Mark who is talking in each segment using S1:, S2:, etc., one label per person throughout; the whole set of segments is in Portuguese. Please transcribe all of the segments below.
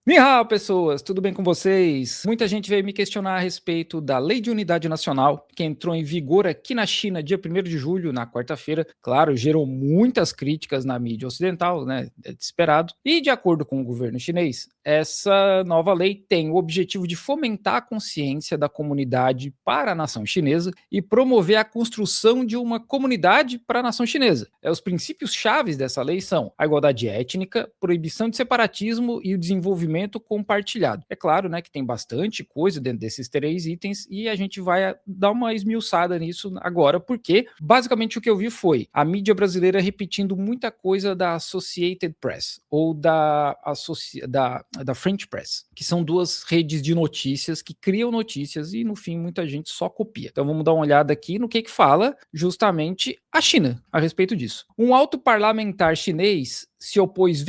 S1: Ni hao, pessoas, tudo bem com vocês? Muita gente veio me questionar a respeito da Lei de Unidade Nacional, que entrou em vigor aqui na China dia 1º de julho, na quarta-feira. Claro, gerou muitas críticas na mídia ocidental, né? É de esperado. E de acordo com o governo chinês, essa nova lei tem o objetivo de fomentar a consciência da comunidade para a nação chinesa e promover a construção de uma comunidade para a nação chinesa. Os princípios chaves dessa lei são a igualdade étnica, proibição de separatismo e o desenvolvimento compartilhado. É claro, né, que tem bastante coisa dentro desses 3 itens e a gente vai dar uma esmiuçada nisso agora, porque basicamente o que eu vi foi a mídia brasileira repetindo muita coisa da Associated Press ou da French Press, que são 2 redes de notícias que criam notícias e no fim muita gente só copia. Então vamos dar uma olhada aqui no que fala justamente a China a respeito disso. Um alto parlamentar chinês se opôs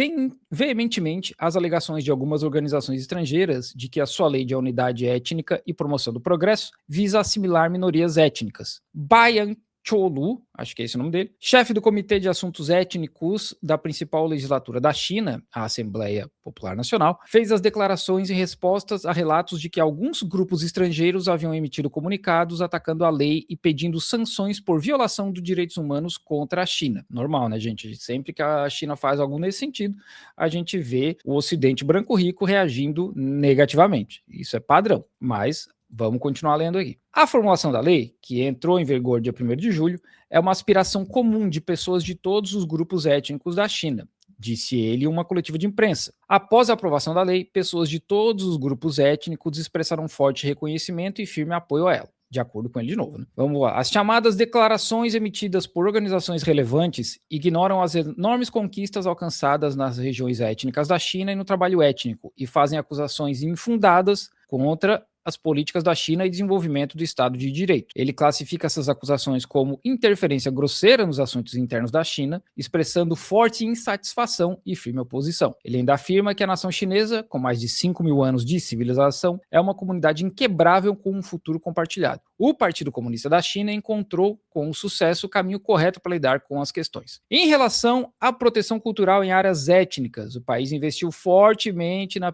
S1: veementemente às alegações de algumas organizações estrangeiras de que a sua lei de unidade étnica e promoção do progresso visa assimilar minorias étnicas. Bayan Cholu, acho que é esse o nome dele, chefe do Comitê de Assuntos Étnicos da principal legislatura da China, a Assembleia Popular Nacional, fez as declarações em respostas a relatos de que alguns grupos estrangeiros haviam emitido comunicados atacando a lei e pedindo sanções por violação dos direitos humanos contra a China. Normal, né, gente? Sempre que a China faz algo nesse sentido, a gente vê o Ocidente branco rico reagindo negativamente. Isso é padrão, mas vamos continuar lendo aqui. A formulação da lei, que entrou em vigor dia 1º de julho, é uma aspiração comum de pessoas de todos os grupos étnicos da China, disse ele em uma coletiva de imprensa. Após a aprovação da lei, pessoas de todos os grupos étnicos expressaram forte reconhecimento e firme apoio a ela. De acordo com ele de novo, né? Vamos lá. As chamadas declarações emitidas por organizações relevantes ignoram as enormes conquistas alcançadas nas regiões étnicas da China e no trabalho étnico e fazem acusações infundadas contra as políticas da China e desenvolvimento do Estado de Direito. Ele classifica essas acusações como interferência grosseira nos assuntos internos da China, expressando forte insatisfação e firme oposição. Ele ainda afirma que a nação chinesa, com mais de 5.000 anos de civilização, é uma comunidade inquebrável com um futuro compartilhado. O Partido Comunista da China encontrou com sucesso o caminho correto para lidar com as questões. Em relação à proteção cultural em áreas étnicas, o país investiu fortemente na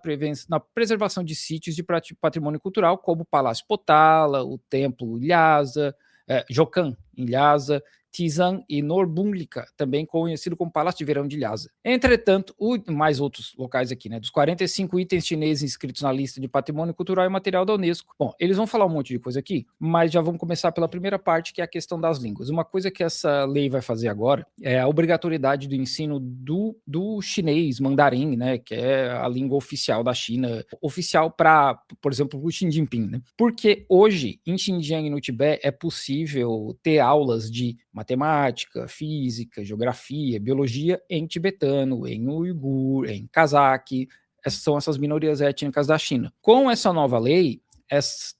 S1: preservação de sítios de patrimônio cultural, como o Palácio Potala, o Templo Lhasa, Jokan em Lhasa, Tizan e Norbunglika, também conhecido como Palácio de Verão de Lhasa. Entretanto, mais outros locais aqui, né? Dos 45 itens chineses inscritos na lista de patrimônio cultural e material da Unesco. Bom, eles vão falar um monte de coisa aqui, mas já vamos começar pela primeira parte, que é a questão das línguas. Uma coisa que essa lei vai fazer agora é a obrigatoriedade do ensino do chinês, mandarim, né? Que é a língua oficial da China, oficial para, por exemplo, o Xi Jinping, né? Porque hoje, em Xinjiang e no Tibete, é possível ter aulas de matemática, física, geografia, biologia em tibetano, em uigur, em cazaque. Essas são essas minorias étnicas da China. Com essa nova lei,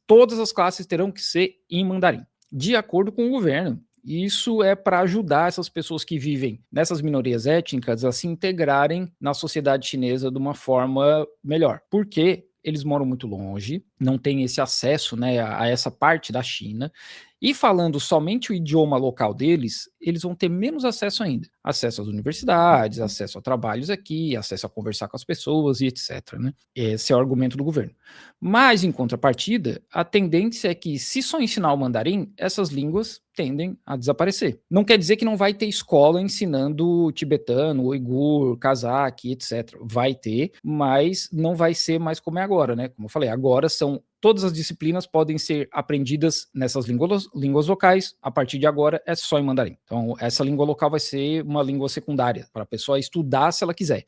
S1: todas as classes terão que ser em mandarim, de acordo com o governo. Isso é para ajudar essas pessoas que vivem nessas minorias étnicas a se integrarem na sociedade chinesa de uma forma melhor. Porque eles moram muito longe, não têm esse acesso, né, a essa parte da China. E falando somente o idioma local deles, eles vão ter menos acesso ainda. Acesso às universidades, acesso a trabalhos aqui, acesso a conversar com as pessoas e etc, né? Esse é o argumento do governo. Mas, em contrapartida, a tendência é que, se só ensinar o mandarim, essas línguas tendem a desaparecer. Não quer dizer que não vai ter escola ensinando tibetano, uigur, cazaque, etc. Vai ter, mas não vai ser mais como é agora, né? Como eu falei, agora todas as disciplinas podem ser aprendidas nessas línguas locais. A partir de agora é só em mandarim. Então, essa língua local vai ser uma língua secundária para a pessoa estudar se ela quiser.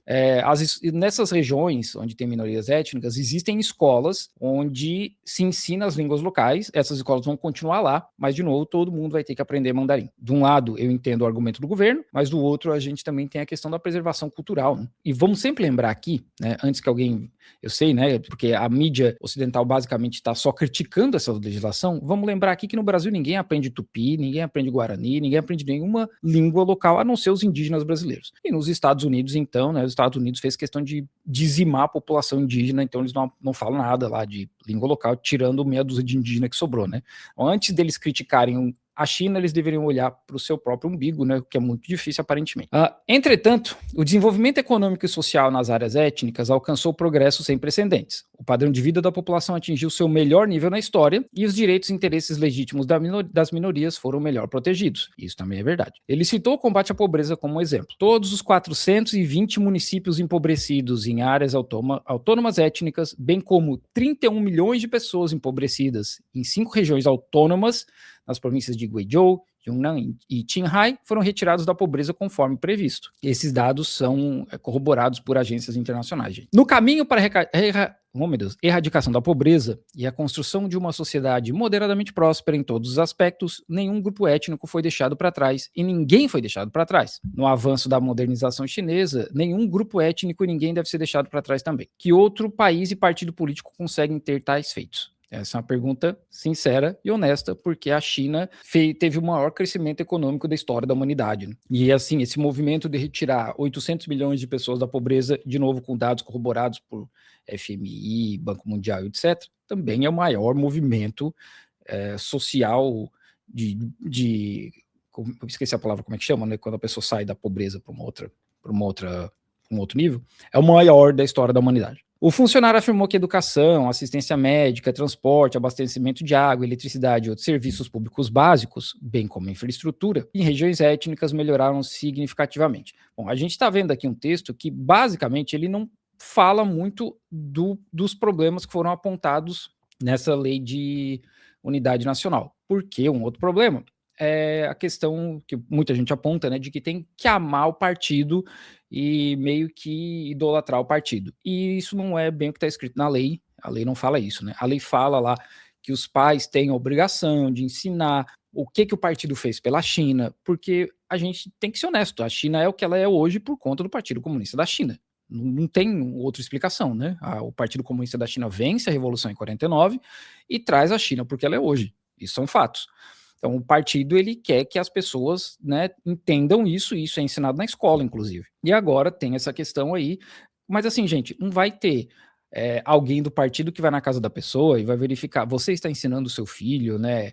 S1: Nessas regiões onde tem minorias étnicas, existem escolas onde se ensina as línguas locais. Essas escolas vão continuar lá, mas, de novo, todo mundo vai ter que aprender mandarim. De um lado, eu entendo o argumento do governo, mas do outro, a gente também tem a questão da preservação cultural, né? E vamos sempre lembrar aqui, né, antes que alguém... Eu sei, né, porque a mídia ocidental basicamente está só criticando essa legislação. Vamos lembrar aqui que no Brasil ninguém aprende tupi, ninguém aprende guarani, ninguém aprende nenhuma língua local, a não ser os indígenas brasileiros. E nos Estados Unidos, então, né, os Estados Unidos fez questão de dizimar a população indígena, então eles não falam nada lá de língua local, tirando meia dúzia de indígena que sobrou, né? Antes deles criticarem a China eles deveriam olhar para o seu próprio umbigo, né, o que é muito difícil aparentemente. Entretanto, o desenvolvimento econômico e social nas áreas étnicas alcançou progressos sem precedentes. O padrão de vida da população atingiu seu melhor nível na história e os direitos e interesses legítimos das minorias foram melhor protegidos. Isso também é verdade. Ele citou o combate à pobreza como um exemplo. Todos os 420 municípios empobrecidos em áreas autônomas étnicas, bem como 31 milhões de pessoas empobrecidas em 5 regiões autônomas, nas províncias de Guizhou, Yunnan e Qinghai, foram retirados da pobreza conforme previsto. Esses dados são corroborados por agências internacionais. Gente. No caminho para erradicação da pobreza e a construção de uma sociedade moderadamente próspera em todos os aspectos, nenhum grupo étnico foi deixado para trás e ninguém foi deixado para trás. No avanço da modernização chinesa, nenhum grupo étnico e ninguém deve ser deixado para trás também. Que outro país e partido político conseguem ter tais feitos? Essa é uma pergunta sincera e honesta, porque a China teve o maior crescimento econômico da história da humanidade. Né? E assim, esse movimento de retirar 800 milhões de pessoas da pobreza, de novo com dados corroborados por FMI, Banco Mundial, etc., também é o maior movimento social esqueci a palavra, como é que chama, né? Quando a pessoa sai da pobreza para um outro nível, é o maior da história da humanidade. O funcionário afirmou que educação, assistência médica, transporte, abastecimento de água, eletricidade e outros serviços públicos básicos, bem como infraestrutura, em regiões étnicas melhoraram significativamente. Bom, a gente está vendo aqui um texto que, basicamente, ele não fala muito dos problemas que foram apontados nessa lei de unidade nacional. Por que um outro problema? É a questão que muita gente aponta, né, de que tem que amar o partido e meio que idolatrar o partido. E isso não é bem o que está escrito na lei, a lei não fala isso, né? A lei fala lá que os pais têm a obrigação de ensinar o que o partido fez pela China, porque a gente tem que ser honesto, a China é o que ela é hoje por conta do Partido Comunista da China. Não tem outra explicação, né? O Partido Comunista da China vence a Revolução em 49 e traz a China porque ela é hoje. Isso são fatos. Então, o partido ele quer que as pessoas, né, entendam isso, e isso é ensinado na escola, inclusive. E agora tem essa questão aí, mas assim, gente, não vai ter alguém do partido que vai na casa da pessoa e vai verificar, você está ensinando o seu filho, né,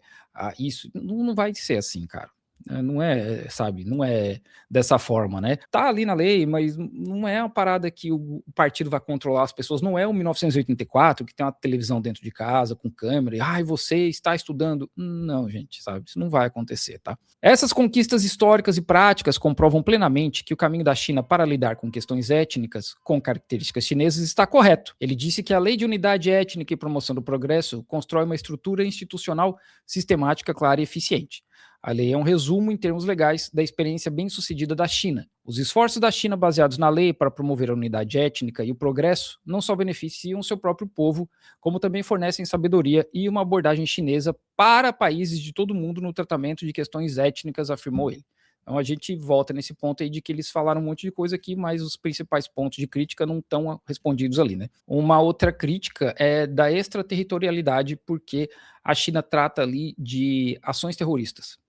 S1: isso, não vai ser assim, cara. Não é, sabe, não é dessa forma, né? Tá ali na lei, mas não é uma parada que o partido vai controlar as pessoas, não é o 1984, que tem uma televisão dentro de casa, com câmera, e você está estudando. Não, gente, sabe, isso não vai acontecer, tá? Essas conquistas históricas e práticas comprovam plenamente que o caminho da China para lidar com questões étnicas com características chinesas está correto. Ele disse que a Lei de Unidade Étnica e Promoção do Progresso constrói uma estrutura institucional sistemática, clara e eficiente. A lei é um resumo, em termos legais, da experiência bem-sucedida da China. Os esforços da China baseados na lei para promover a unidade étnica e o progresso não só beneficiam seu próprio povo, como também fornecem sabedoria e uma abordagem chinesa para países de todo o mundo no tratamento de questões étnicas, afirmou ele. Então a gente volta nesse ponto aí de que eles falaram um monte de coisa aqui, mas os principais pontos de crítica não estão respondidos ali, né? Uma outra crítica é da extraterritorialidade, porque a China trata ali de ações terroristas.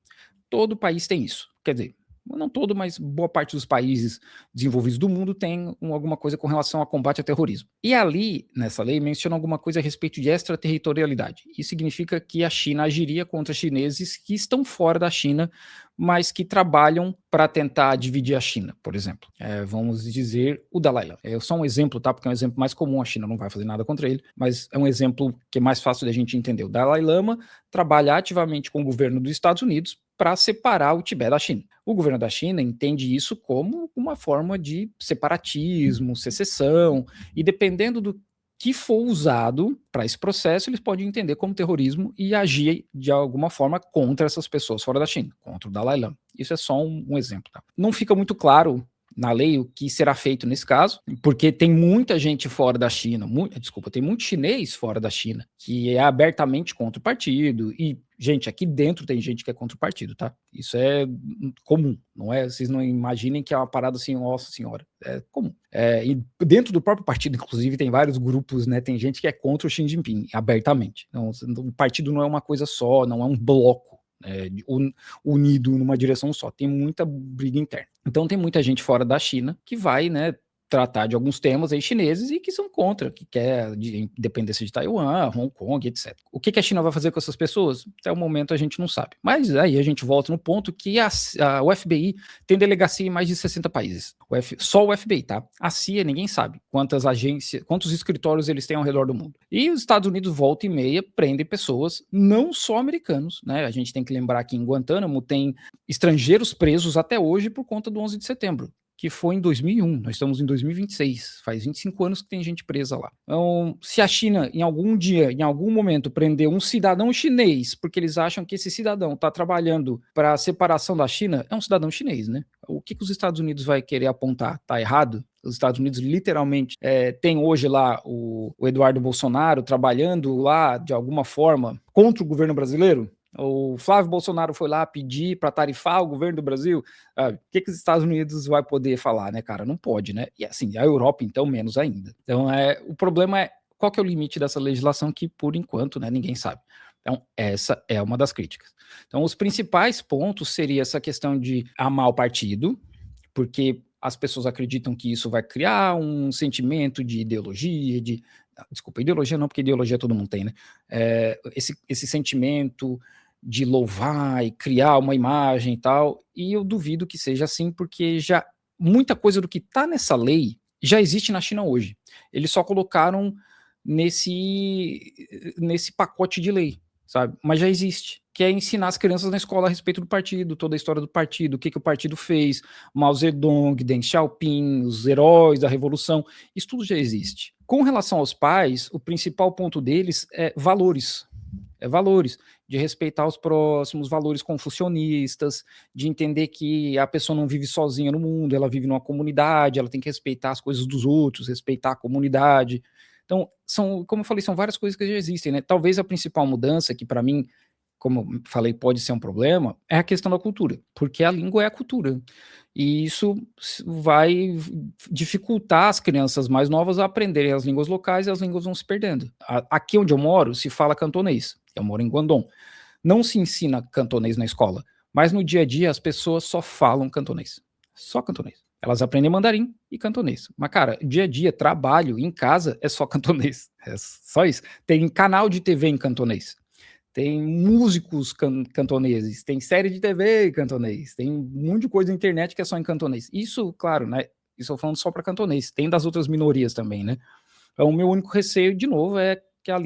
S1: Todo país tem isso. Quer dizer, não todo, mas boa parte dos países desenvolvidos do mundo tem alguma coisa com relação a combate ao terrorismo. E ali, nessa lei, menciona alguma coisa a respeito de extraterritorialidade. Isso significa que a China agiria contra chineses que estão fora da China, mas que trabalham para tentar dividir a China, por exemplo. Vamos dizer o Dalai Lama. É só um exemplo, tá? Porque é um exemplo mais comum, a China não vai fazer nada contra ele, mas é um exemplo que é mais fácil da gente entender. O Dalai Lama trabalha ativamente com o governo dos Estados Unidos para separar o Tibete da China. O governo da China entende isso como uma forma de separatismo, secessão, e dependendo do que for usado para esse processo, eles podem entender como terrorismo e agir de alguma forma contra essas pessoas fora da China, contra o Dalai Lama. Isso é só um exemplo. Tá? Não fica muito claro na lei o que será feito nesse caso, porque tem muita gente fora da China, tem muito chinês fora da China que é abertamente contra o partido, e, gente, aqui dentro tem gente que é contra o partido, tá? Isso é comum, não é? Vocês não imaginem que é uma parada assim, nossa senhora, é comum. E dentro do próprio partido, inclusive, tem vários grupos, né? Tem gente que é contra o Xi Jinping, abertamente. Então, o partido não é uma coisa só, não é um bloco unido numa direção só, tem muita briga interna. Então tem muita gente fora da China que vai, né, tratar de alguns temas aí chineses e que são contra, que quer a independência de Taiwan, Hong Kong, etc. O que a China vai fazer com essas pessoas? Até o momento a gente não sabe. Mas aí a gente volta no ponto que o FBI tem delegacia em mais de 60 países. Só o FBI, tá? A CIA ninguém sabe quantas agências, quantos escritórios eles têm ao redor do mundo. E os Estados Unidos, volta e meia, prendem pessoas, não só americanos, né? A gente tem que lembrar que em Guantánamo tem estrangeiros presos até hoje por conta do 11 de setembro. Que foi em 2001, nós estamos em 2026, faz 25 anos que tem gente presa lá. Então, se a China, em algum dia, em algum momento, prender um cidadão chinês, porque eles acham que esse cidadão está trabalhando para a separação da China, é um cidadão chinês, né? O que os Estados Unidos vai querer apontar? Tá errado? Os Estados Unidos literalmente tem hoje lá o Eduardo Bolsonaro trabalhando lá, de alguma forma, contra o governo brasileiro? O Flávio Bolsonaro foi lá pedir para tarifar o governo do Brasil. O que os Estados Unidos vai poder falar, né, cara? Não pode, né? E assim, a Europa, então, menos ainda. Então, o problema é qual que é o limite dessa legislação que, por enquanto, né, ninguém sabe. Então, essa é uma das críticas. Então, os principais pontos seria essa questão de amar o partido, porque as pessoas acreditam que isso vai criar um sentimento de ideologia, desculpa, ideologia não, porque ideologia todo mundo tem, né? Esse sentimento de louvar e criar uma imagem e tal, e eu duvido que seja assim, porque já muita coisa do que está nessa lei já existe na China hoje. Eles só colocaram nesse pacote de lei, sabe? Mas já existe, que é ensinar as crianças na escola a respeito do partido, toda a história do partido, o que o partido fez, Mao Zedong, Deng Xiaoping, os heróis da revolução, isso tudo já existe. Com relação aos pais, o principal ponto deles é valores, de respeitar os próximos, valores confucionistas, de entender que a pessoa não vive sozinha no mundo, ela vive numa comunidade, ela tem que respeitar as coisas dos outros, respeitar a comunidade. Então, como eu falei, são várias coisas que já existem, né? Talvez a principal mudança, que para mim, como eu falei, pode ser um problema, é a questão da cultura, porque a língua é a cultura. E isso vai dificultar as crianças mais novas a aprenderem as línguas locais e as línguas vão se perdendo. Aqui onde eu moro, se fala cantonês. Eu moro em Guangdong. Não se ensina cantonês na escola, mas no dia a dia as pessoas só falam cantonês. Só cantonês. Elas aprendem mandarim e cantonês. Mas, cara, dia a dia, trabalho, em casa, é só cantonês. É só isso. Tem canal de TV em cantonês. Tem músicos cantoneses, tem série de TV em cantonês, tem um monte de coisa na internet que é só em cantonês. Isso, claro, né? Isso eu falando só para cantonês. Tem das outras minorias também, né? Então, o meu único receio, de novo, é que as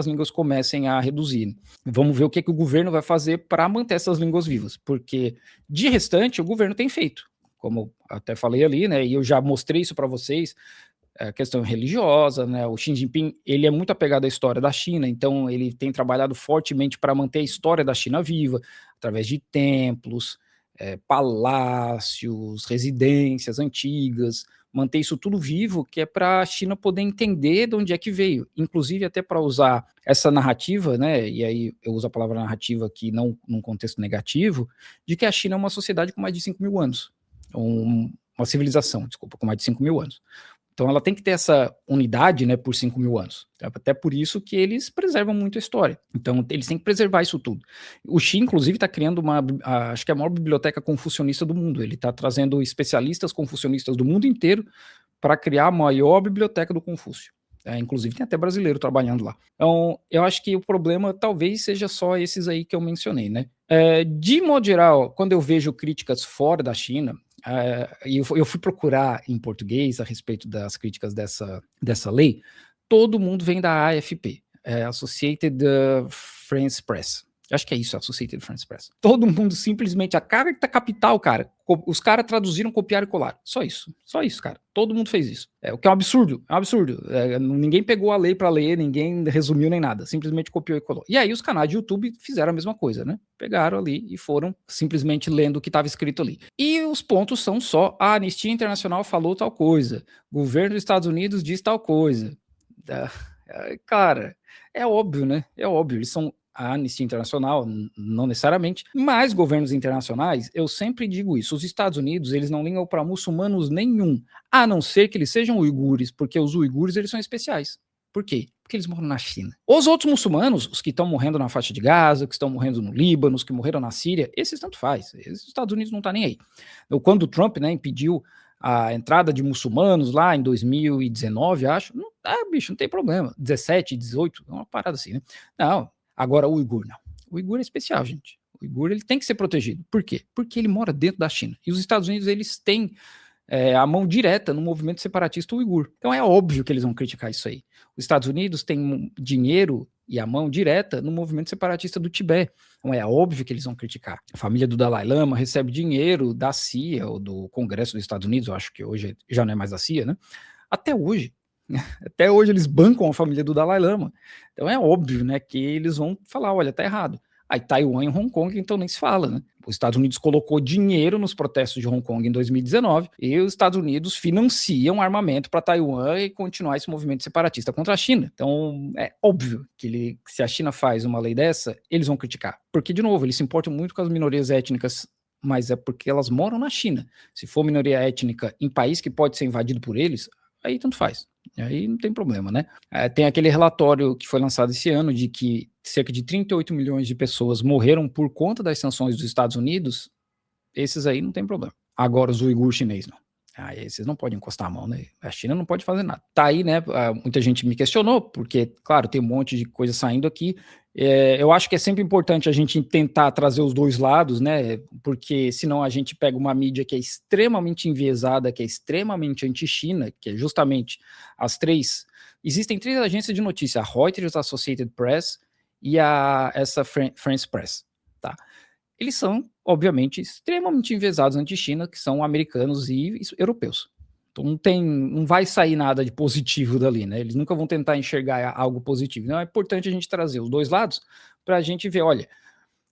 S1: línguas comecem a reduzir. Vamos ver o que o governo vai fazer para manter essas línguas vivas, porque de restante o governo tem feito, como até falei ali, né? E eu já mostrei isso para vocês. A questão religiosa, né? O Xi Jinping, ele é muito apegado à história da China, então ele tem trabalhado fortemente para manter a história da China viva, através de templos, palácios, residências antigas, manter isso tudo vivo, que é para a China poder entender de onde é que veio, inclusive até para usar essa narrativa, né? E aí eu uso a palavra narrativa aqui não num contexto negativo, de que a China é uma sociedade com mais de 5 mil anos, uma civilização, desculpa, com mais de 5 mil anos. Então ela tem que ter essa unidade, né, por 5 mil anos. Até por isso que eles preservam muito a história. Então eles têm que preservar isso tudo. O Xi, inclusive, está criando acho que é a maior biblioteca confucionista do mundo. Ele está trazendo especialistas confucionistas do mundo inteiro para criar a maior biblioteca do Confúcio. Inclusive tem até brasileiro trabalhando lá. Então eu acho que o problema talvez seja só esses aí que eu mencionei, né? De modo geral, quando eu vejo críticas fora da China, eu fui procurar em português a respeito das críticas dessa lei, todo mundo vem da AFP, Associated France Press. Acho que é isso, Associated France Press. Todo mundo simplesmente, a carta capital, cara, os caras traduziram, copiaram e colaram. Só isso, cara. Todo mundo fez isso. O que é um absurdo, ninguém pegou a lei para ler, ninguém resumiu nem nada, simplesmente copiou e colou. E aí os canais de YouTube fizeram a mesma coisa, né? Pegaram ali e foram simplesmente lendo o que estava escrito ali. E os pontos são só, a Anistia Internacional falou tal coisa, o governo dos Estados Unidos diz tal coisa. Cara, é óbvio, né? É óbvio, eles são a Anistia Internacional, não necessariamente, mas governos internacionais, eu sempre digo isso, os Estados Unidos, eles não ligam para muçulmanos nenhum, a não ser que eles sejam uigures, porque os uigures, eles são especiais. Por quê? Porque eles moram na China. Os outros muçulmanos, os que estão morrendo na faixa de Gaza, que estão morrendo no Líbano, os que morreram na Síria, esses tanto faz, os Estados Unidos não tá nem aí. Quando o Trump, né, impediu a entrada de muçulmanos lá em 2019, acho. Não, bicho, não tem problema. 17, 18, é uma parada assim, né? Não, agora o uigur não. O uigur é especial, gente. O uigur ele tem que ser protegido. Por quê? Porque ele mora dentro da China. E os Estados Unidos, eles têm a mão direta no movimento separatista uigur. Então é óbvio que eles vão criticar isso aí. Os Estados Unidos têm dinheiro e a mão direta no movimento separatista do Tibete. Então é óbvio que eles vão criticar. A família do Dalai Lama recebe dinheiro da CIA ou do Congresso dos Estados Unidos, eu acho que hoje já não é mais a CIA, né? Até hoje. Até hoje eles bancam a família do Dalai Lama. Então é óbvio, né, que eles vão falar, olha, tá errado. Aí Taiwan e Hong Kong, então nem se fala, né? Os Estados Unidos colocou dinheiro nos protestos de Hong Kong em 2019 e os Estados Unidos financiam armamento para Taiwan e continuar esse movimento separatista contra a China. Então é óbvio que se a China faz uma lei dessa, eles vão criticar. Porque, de novo, eles se importam muito com as minorias étnicas, mas é porque elas moram na China. Se for minoria étnica em país que pode ser invadido por eles, aí tanto faz. Aí não tem problema, né? Tem aquele relatório que foi lançado esse ano de que cerca de 38 milhões de pessoas morreram por conta das sanções dos Estados Unidos. Esses aí não tem problema. Agora os uigur chinês não. Esses não podem encostar a mão, né? A China não pode fazer nada. Tá aí, né? Muita gente me questionou, porque, claro, tem um monte de coisa saindo aqui. Eu acho que é sempre importante a gente tentar trazer os dois lados, né? Porque senão a gente pega uma mídia que é extremamente enviesada, que é extremamente anti-China, que é justamente as três. Existem três agências de notícia: a Reuters, a Associated Press e essa France Press, tá? Eles são, obviamente, extremamente enviesados anti-China, que são americanos e europeus. Então não vai sair nada de positivo dali, né? Eles nunca vão tentar enxergar algo positivo. Então é importante a gente trazer os dois lados para a gente ver, olha,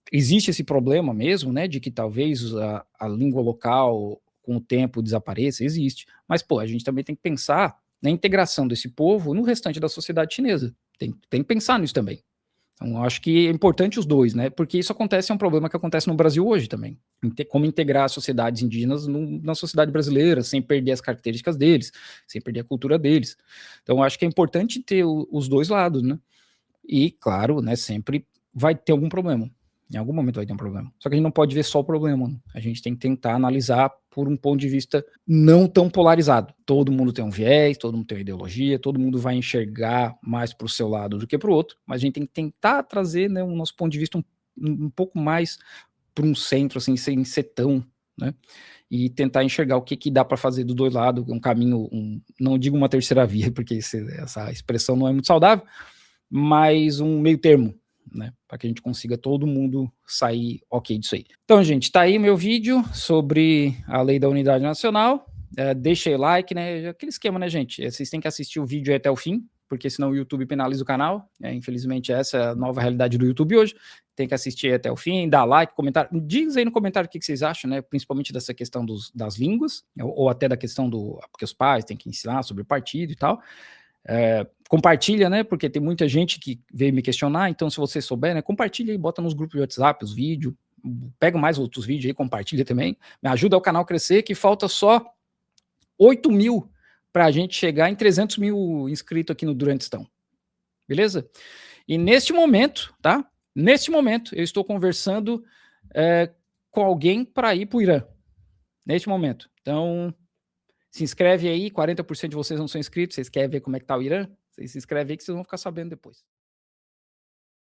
S1: existe esse problema mesmo, né, de que talvez a língua local com o tempo desapareça, existe. Mas, pô, a gente também tem que pensar na integração desse povo no restante da sociedade chinesa. Tem que pensar nisso também. Então, acho que é importante os dois, né? Porque isso é um problema que acontece no Brasil hoje também. Como integrar as sociedades indígenas na sociedade brasileira, sem perder as características deles, sem perder a cultura deles. Então, acho que é importante ter os dois lados, né? E, claro, né, sempre vai ter algum problema. Em algum momento vai ter um problema. Só que a gente não pode ver só o problema, né? A gente tem que tentar analisar por um ponto de vista não tão polarizado. Todo mundo tem um viés, todo mundo tem uma ideologia, todo mundo vai enxergar mais para o seu lado do que para o outro, mas a gente tem que tentar trazer, né, o nosso ponto de vista um pouco mais para um centro, assim, sem ser tão, né? E tentar enxergar o que dá para fazer dos dois lados, um caminho, não digo uma terceira via, porque essa expressão não é muito saudável, mas um meio termo, né, para que a gente consiga todo mundo sair ok disso aí. Então, gente, tá aí meu vídeo sobre a Lei da Unidade Nacional. Deixa aí o like, né? Aquele esquema, né, gente? Vocês têm que assistir o vídeo até o fim, porque senão o YouTube penaliza o canal. Infelizmente, essa é a nova realidade do YouTube hoje. Tem que assistir até o fim, dar like, comentar. Diz aí no comentário o que vocês acham, né? Principalmente dessa questão das línguas, ou até da questão porque os pais têm que ensinar sobre o partido e tal. Compartilha, né? Porque tem muita gente que veio me questionar, então se você souber, né? Compartilha e bota nos grupos de WhatsApp os vídeos, pega mais outros vídeos aí, compartilha também, me ajuda o canal a crescer, que falta só 8 mil para a gente chegar em 300 mil inscritos aqui no Durantistão, beleza? E neste momento, tá? Neste momento, eu estou conversando com alguém para ir para o Irã, neste momento. Então, se inscreve aí, 40% de vocês não são inscritos, vocês querem ver como é que tá o Irã? Vocês se inscrevem aí que vocês vão ficar sabendo depois.